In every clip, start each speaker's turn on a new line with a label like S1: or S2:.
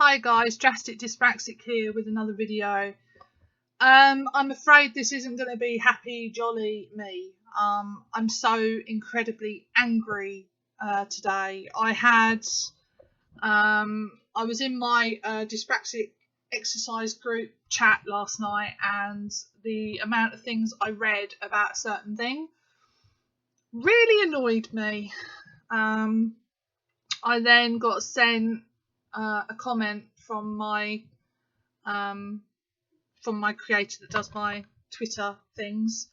S1: Hi guys, Drastic Dyspraxic here with another video. I'm afraid this isn't going to be happy, jolly me. I'm so incredibly angry today. I was in my dyspraxic exercise group chat last night, and the amount of things I read about a certain thing really annoyed me. I then got sent a comment from my creator that does my Twitter things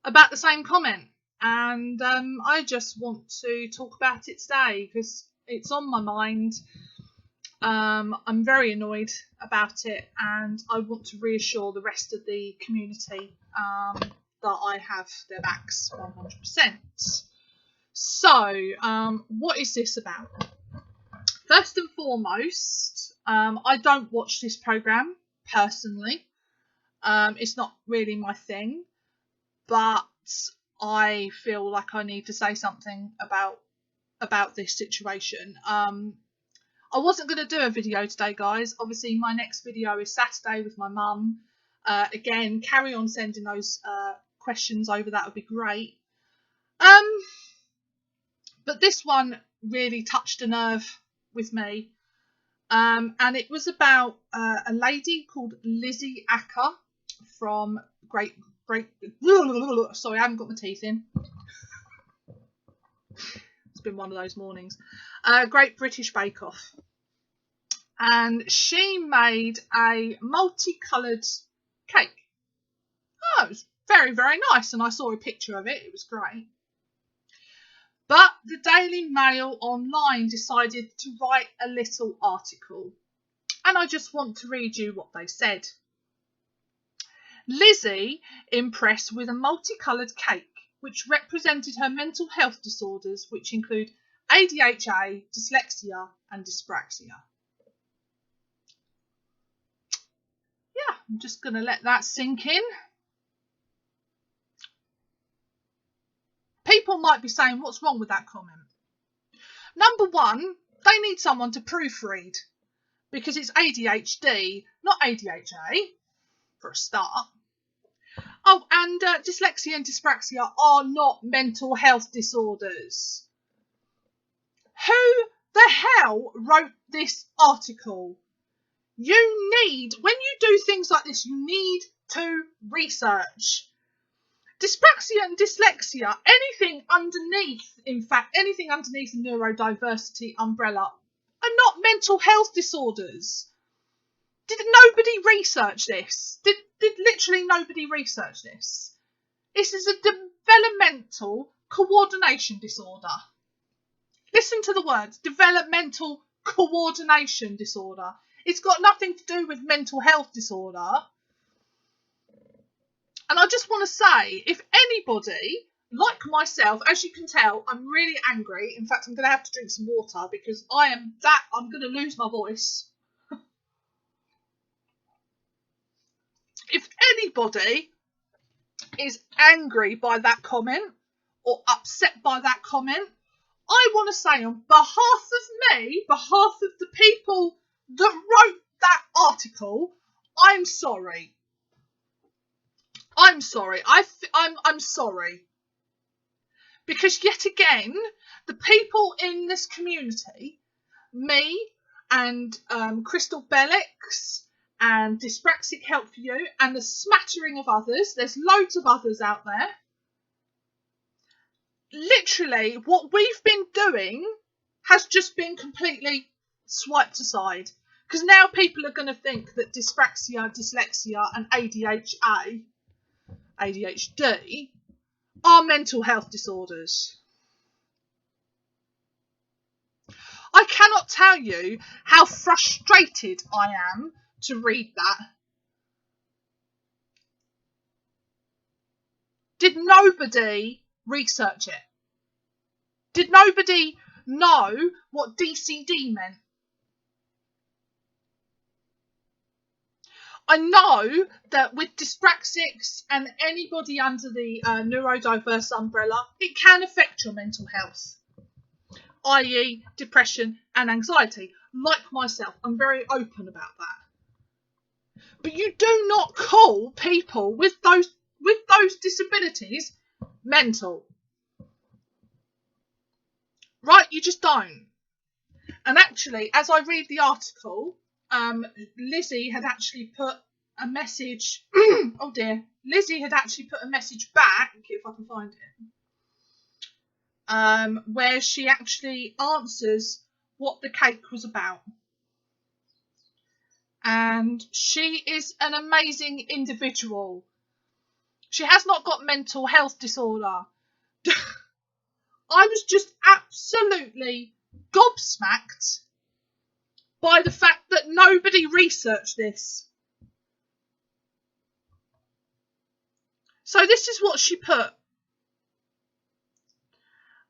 S1: about the same comment, and I just want to talk about it today because it's on my mind. I'm very annoyed about it, and I want to reassure the rest of the community that I have their backs 100%. So, what is this about? First and foremost, I don't watch this program personally. It's not really my thing, but I feel like I need to say something about this situation. I wasn't going to do a video today, guys. Obviously, my next video is Saturday with my mum. Again, carry on sending those questions over. That would be great. But this one really touched a nerve with me. And it was about a lady called Lizzie Acker from sorry, I haven't got my teeth in. It's been one of those mornings. Great British Bake Off. And she made a multicoloured cake. Oh, it was very, very nice. And I saw a picture of it. It was great. But the Daily Mail online decided to write a little article. And I just want to read you what they said. Lizzie impressed with a multicoloured cake which represented her mental health disorders, which include ADHD, Dyslexia and Dyspraxia. Yeah, I'm just going to let that sink in. People might be saying, what's wrong with that comment? Number one, they need someone to proofread because it's ADHD, not ADHD, for a start. Oh, and dyslexia and dyspraxia are not mental health disorders. Who the hell wrote this article? You need, when you do things like this, you need to research. Dyspraxia and dyslexia, anything underneath the neurodiversity umbrella, are not mental health disorders. Did nobody research this? Did literally nobody research this? This is a developmental coordination disorder. Listen to the words, developmental coordination disorder. It's got nothing to do with mental health disorder. And I just want to say, if anybody, like myself, as you can tell, I'm really angry. In fact, I'm going to have to drink some water because I'm going to lose my voice. If anybody is angry by that comment or upset by that comment, I want to say on behalf of me, behalf of the people that wrote that article, I'm sorry. I'm sorry. I'm sorry. Because yet again, the people in this community, me and Crystal Bellix and Dyspraxic Help for You and the smattering of others, there's loads of others out there. Literally, what we've been doing has just been completely swiped aside. Because now people are going to think that dyspraxia, dyslexia and ADHD are mental health disorders. I cannot tell you how frustrated I am to read that. Did nobody research it? Did nobody know what DCD meant? I know that with dyspraxics and anybody under the neurodiverse umbrella, it can affect your mental health. i.e. depression and anxiety. Like myself, I'm very open about that. But you do not call people with those disabilities mental. Right? You just don't. And actually, as I read the article, Lizzie had actually put a message. Oh dear. Lizzie had actually put a message back, if I can find it, where she actually answers what the cake was about. And she is an amazing individual. She has not got mental health disorder. I was just absolutely gobsmacked by the fact that nobody researched this. So this is what she put.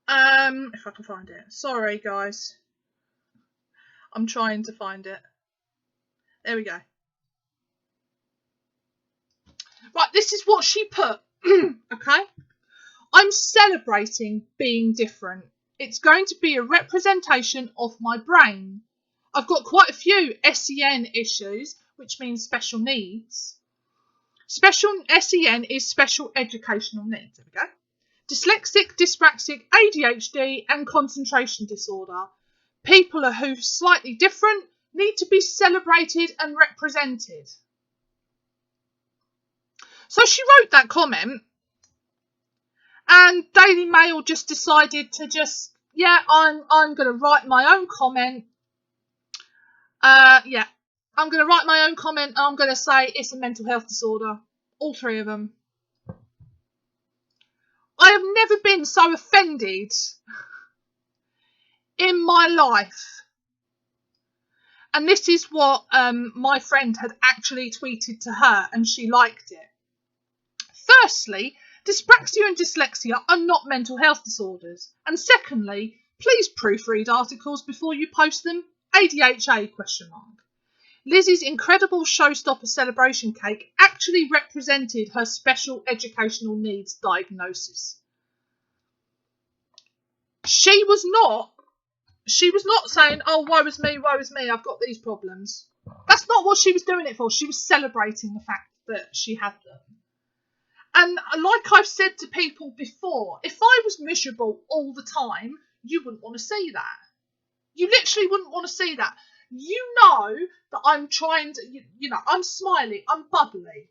S1: If I can find it. Sorry, guys. I'm trying to find it. There we go. Right, this is what she put. Okay. I'm celebrating being different. It's going to be a representation of my brain. I've got quite a few SEN issues, which means special needs. Special SEN is special educational needs. There we go. Dyslexic, dyspraxic, ADHD and concentration disorder. People who are slightly different need to be celebrated and represented. So she wrote that comment, and Daily Mail just decided to I'm going to write my own comment. I'm going to write my own comment and I'm going to say it's a mental health disorder. All three of them. I have never been so offended in my life. And this is what my friend had actually tweeted to her, and she liked it. Firstly, dyspraxia and dyslexia are not mental health disorders. And secondly, please proofread articles before you post them. ADHA ? Lizzie's incredible showstopper celebration cake actually represented her special educational needs diagnosis. She was not saying, oh, woe is me, I've got these problems. That's not what she was doing it for. She was celebrating the fact that she had them. And like I've said to people before, if I was miserable all the time, you wouldn't want to see that. You literally wouldn't want to see that. You know that I'm trying to, I'm smiley, I'm bubbly,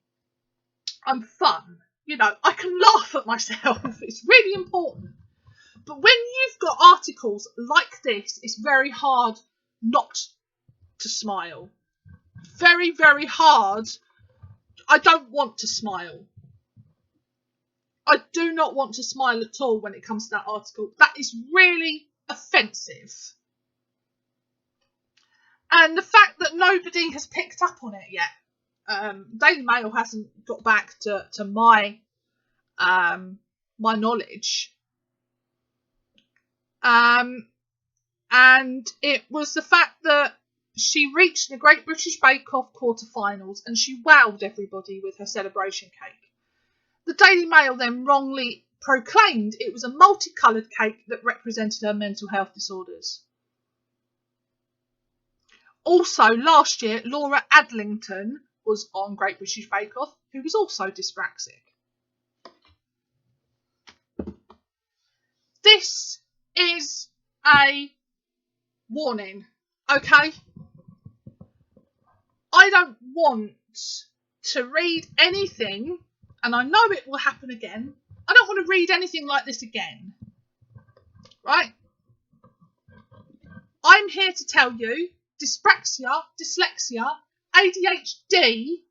S1: I'm fun. I can laugh at myself. It's really important. But when you've got articles like this, it's very hard not to smile. Very, very hard. I don't want to smile. I do not want to smile at all when it comes to that article. That is really offensive. And the fact that nobody has picked up on it yet. Daily Mail hasn't got back to my my knowledge. And it was the fact that she reached the Great British Bake Off quarterfinals and she wowed everybody with her celebration cake. The Daily Mail then wrongly proclaimed it was a multicoloured cake that represented her mental health disorders. Also, last year, Laura Adlington was on Great British Bake Off, who was also dyspraxic. This is a warning, okay? I don't want to read anything, and I know it will happen again. I don't want to read anything like this again, right? I'm here to tell you, dyspraxia, dyslexia, ADHD,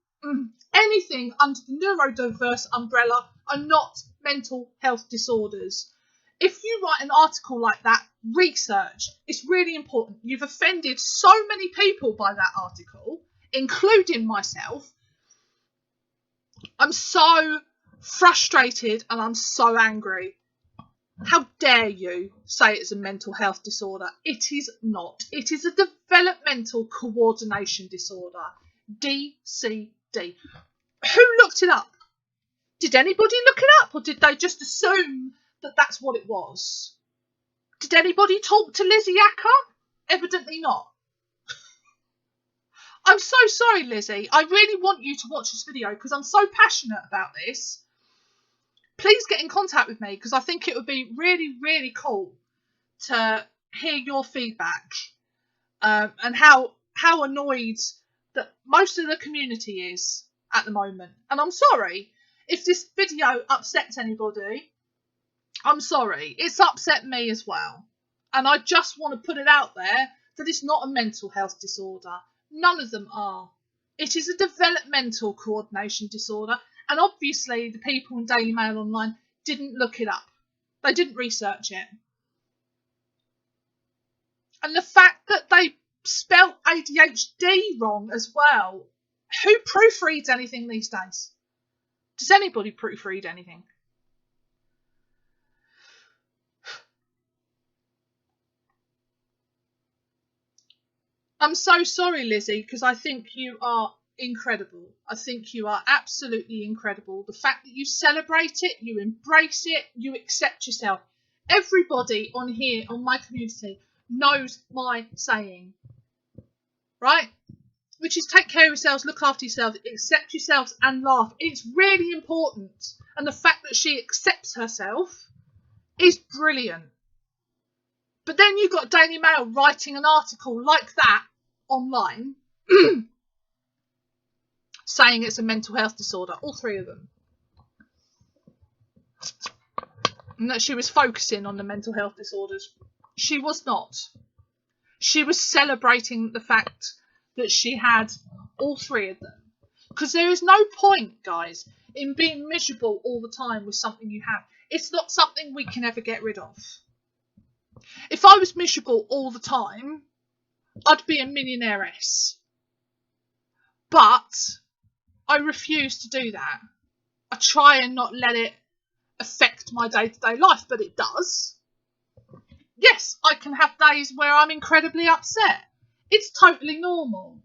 S1: anything under the neurodiverse umbrella are not mental health disorders. If you write an article like that, research. It's really important. You've offended so many people by that article, including myself. I'm so frustrated and I'm so angry. How dare you say it's a mental health disorder? It is not. It is a developmental coordination disorder. DCD. Who looked it up? Did anybody look it up, or did they just assume that that's what it was? Did anybody talk to Lizzie Acker? Evidently not. I'm so sorry, Lizzie. I really want you to watch this video because I'm so passionate about this. Please get in contact with me because I think it would be really, really cool to hear your feedback and how annoyed that most of the community is at the moment. And I'm sorry if this video upsets anybody. I'm sorry. It's upset me as well. And I just want to put it out there that it's not a mental health disorder. None of them are. It is a developmental coordination disorder. And obviously the people in Daily Mail Online didn't look it up. They didn't research it. And the fact that they spelt ADHD wrong as well. Who proofreads anything these days? Does anybody proofread anything? I'm so sorry, Lizzie, because I think you are incredible. I think you are absolutely incredible. The fact that you celebrate it, you embrace it, you accept yourself. Everybody on here, on my community, knows my saying, right? Which is take care of yourselves, look after yourselves, accept yourselves and laugh. It's really important. And the fact that she accepts herself is brilliant. But then you've got Daily Mail writing an article like that online saying it's a mental health disorder, all three of them. And that she was focusing on the mental health disorders. She was not. She was celebrating the fact that she had all three of them. Because there is no point, guys, in being miserable all the time with something you have. It's not something we can ever get rid of. If I was miserable all the time, I'd be a millionairess. But I refuse to do that. I try and not let it affect my day-to-day life, but it does. Yes, I can have days where I'm incredibly upset. It's totally normal.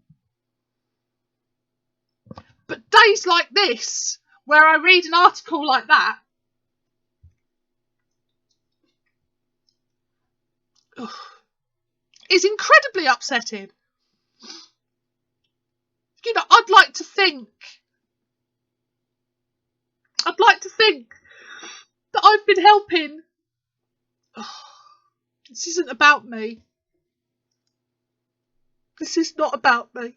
S1: But days like this, where I read an article like that, is incredibly upsetting. You know, I'd like to think that I've been helping. This isn't about me. This is not about me.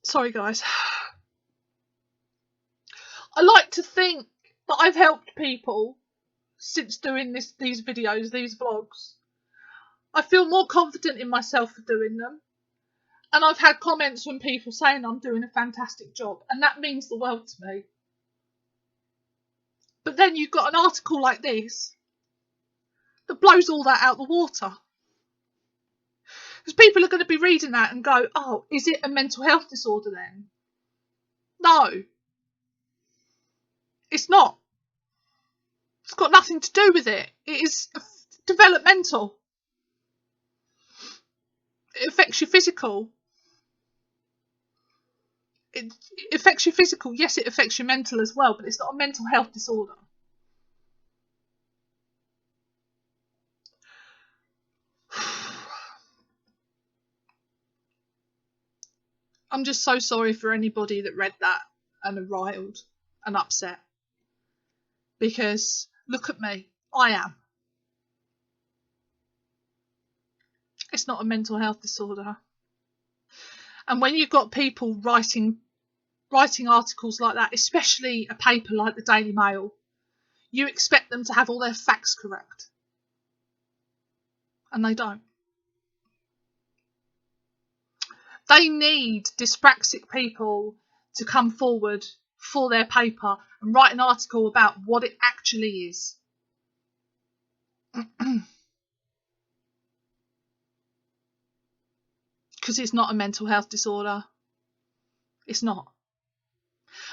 S1: Sorry, guys. I like to think that I've helped people since doing these videos, these vlogs. I feel more confident in myself for doing them. And I've had comments from people saying I'm doing a fantastic job. And that means the world to me. But then you've got an article like this that blows all that out the water. Because people are going to be reading that and go, oh, is it a mental health disorder then? No. It's not. It's got nothing to do with it. It is developmental. It affects your physical. It affects your physical. Yes, it affects your mental as well, but it's not a mental health disorder. I'm just so sorry for anybody that read that and are riled and upset. Because look at me. I am. It's not a mental health disorder. And when you've got people writing articles like that, especially a paper like the Daily Mail, you expect them to have all their facts correct. And they don't. They need dyspraxic people to come forward for their paper and write an article about what it actually is. Because it's not a mental health disorder. It's not.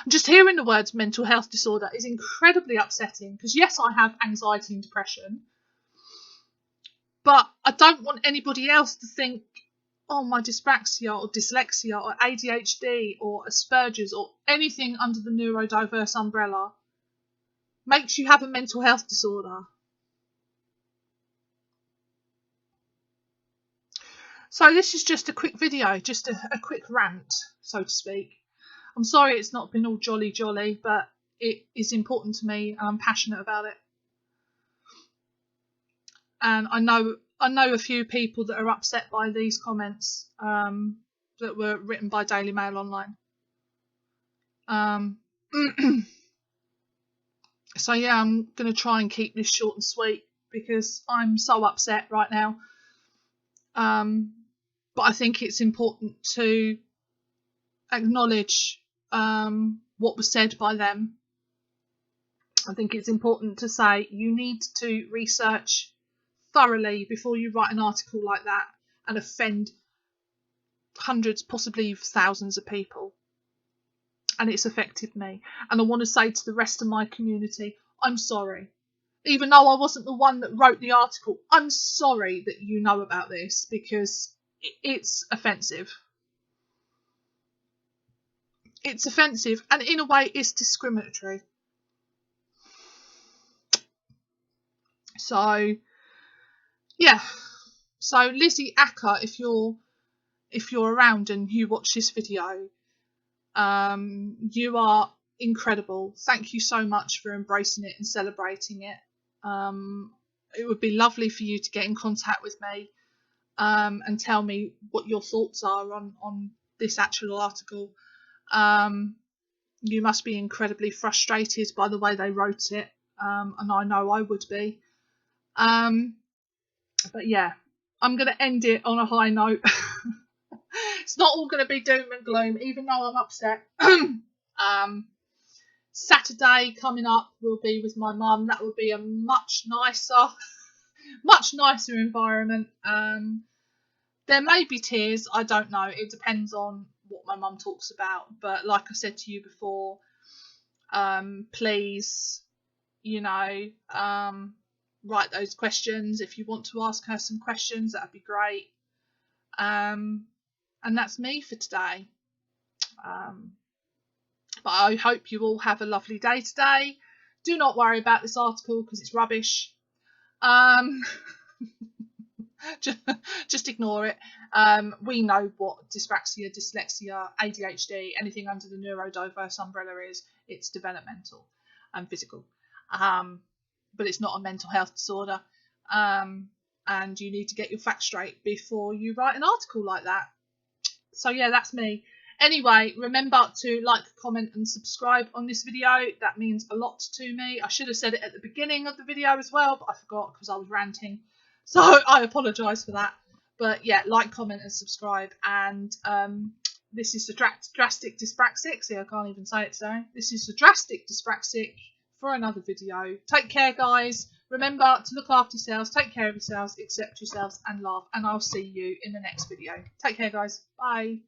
S1: Just hearing the words mental health disorder is incredibly upsetting because yes, I have anxiety and depression, but I don't want anybody else to think, oh, my dyspraxia or dyslexia or ADHD or Asperger's or anything under the neurodiverse umbrella makes you have a mental health disorder. So this is just a quick video, just a quick rant, so to speak. I'm sorry it's not been all jolly, but it is important to me and I'm passionate about it. And I know a few people that are upset by these comments that were written by Daily Mail Online. So yeah, I'm going to try and keep this short and sweet because I'm so upset right now. But I think it's important to acknowledge what was said by them. I think it's important to say you need to research thoroughly before you write an article like that and offend hundreds, possibly thousands of people. And it's affected me. And I want to say to the rest of my community, I'm sorry. Even though I wasn't the one that wrote the article, I'm sorry that you know about this because it's offensive. It's offensive and in a way it's discriminatory. So yeah. So Lizzie Acker, if you're around and you watch this video, you are incredible. Thank you so much for embracing it and celebrating it. It would be lovely for you to get in contact with me and tell me what your thoughts are on this actual article. You must be incredibly frustrated by the way they wrote it, and I know I would be. But yeah, I'm going to end it on a high note. It's not all going to be doom and gloom, even though I'm upset. Saturday coming up will be with my mum. That will be a much nicer environment. There may be tears, I don't know. It depends on what my mum talks about. But like I said to you before, please, write those questions. If you want to ask her some questions, that would be great. And that's me for today. But I hope you all have a lovely day today. Do not worry about this article because it's rubbish. Just ignore it. We know what dyspraxia, dyslexia, ADHD, anything under the neurodiverse umbrella is. It's developmental and physical. But it's not a mental health disorder. And you need to get your facts straight before you write an article like that. So yeah, that's me. Anyway, remember to like, comment and subscribe on this video. That means a lot to me. I should have said it at the beginning of the video as well, but I forgot because I was ranting. So I apologise for that. But yeah, like, comment and subscribe. And this is the Drastic Dyspraxic. See, I can't even say it today. This is the Drastic Dyspraxic for another video. Take care, guys. Remember to look after yourselves, take care of yourselves, accept yourselves and laugh. And I'll see you in the next video. Take care, guys. Bye.